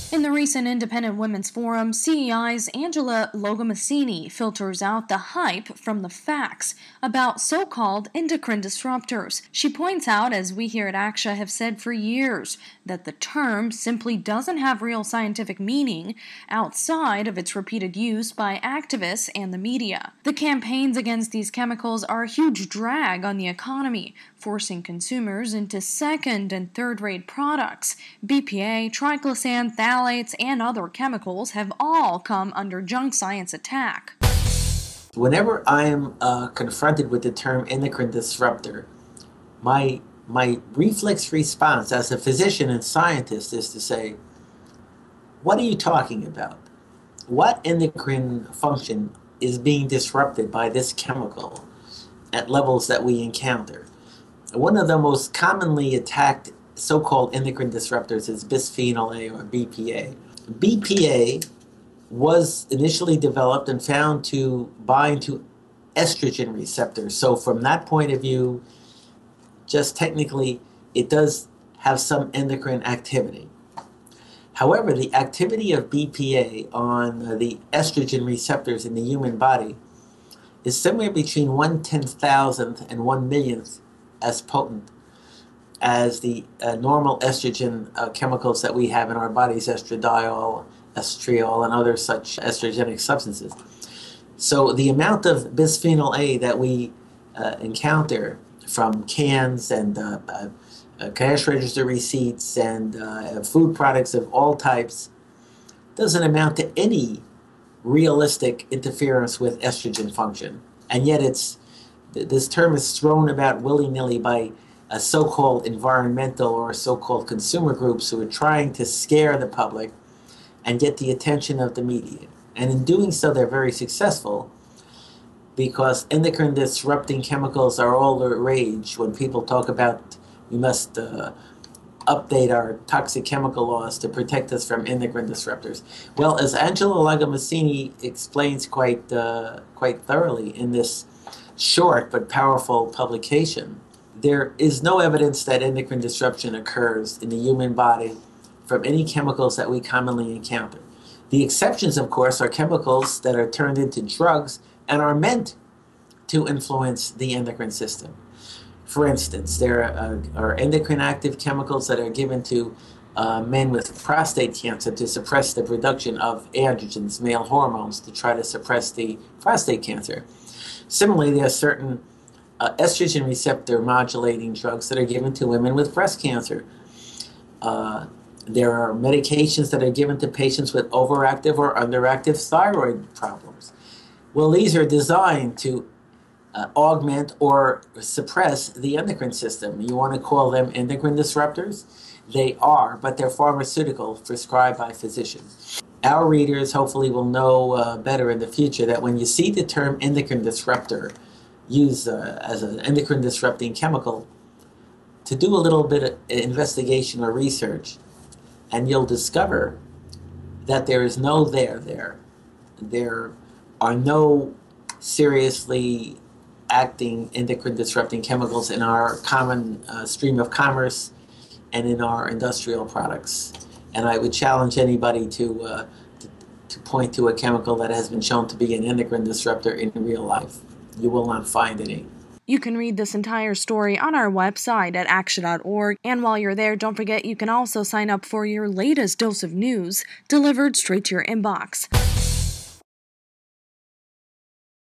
In the recent Independent Women's Forum, CEI's Angela Logomassini filters out the hype from the facts about so-called endocrine disruptors. She points out, as we here at ACTIA have said for years, that the term simply doesn't have real scientific meaning outside of its repeated use by activists and the media. The campaigns against these chemicals are a huge drag on the economy, forcing consumers into second and third-rate products. BPA, triclosan, phthalates, and other chemicals have all come under junk science attack. Whenever I am confronted with the term endocrine disruptor, my reflex response as a physician and scientist is to say, what are you talking about? What endocrine function is being disrupted by this chemical at levels that we encounter? One of the most commonly attacked so-called endocrine disruptors is bisphenol A or BPA. BPA was initially developed and found to bind to estrogen receptors. So from that point of view, just technically, it does have some endocrine activity. However, the activity of BPA on the estrogen receptors in the human body is somewhere between 1/10,000th and 1/1,000,000th as potent as the normal estrogen chemicals that we have in our bodies, estradiol, estriol, and other such estrogenic substances. So the amount of bisphenol A that we encounter from cans and cash register receipts and food products of all types doesn't amount to any realistic interference with estrogen function. And yet this term is thrown about willy-nilly by so-called environmental or so-called consumer groups who are trying to scare the public and get the attention of the media. And in doing so, they're very successful because endocrine disrupting chemicals are all the rage when people talk about we must update our toxic chemical laws to protect us from endocrine disruptors. Well, as Angela Logomassini explains quite thoroughly in this short but powerful publication, there is no evidence that endocrine disruption occurs in the human body from any chemicals that we commonly encounter. The exceptions, of course, are chemicals that are turned into drugs and are meant to influence the endocrine system. For instance, there are endocrine active chemicals that are given to men with prostate cancer to suppress the production of androgens, male hormones, to try to suppress the prostate cancer. Similarly, there are certain estrogen receptor modulating drugs that are given to women with breast cancer. There are medications that are given to patients with overactive or underactive thyroid problems. Well, these are designed to augment or suppress the endocrine system. You want to call them endocrine disruptors? They are, but they're pharmaceutical prescribed by physicians. Our readers hopefully will know better in the future that when you see the term endocrine disruptor used as an endocrine disrupting chemical, to do a little bit of investigation or research, and you'll discover that there is no there. There are no seriously acting endocrine disrupting chemicals in our common stream of commerce and in our industrial products. And I would challenge anybody to point to a chemical that has been shown to be an endocrine disruptor in real life. You will not find any. You can read this entire story on our website at actia.org, and while you're there, don't forget you can also sign up for your latest dose of news delivered straight to your inbox.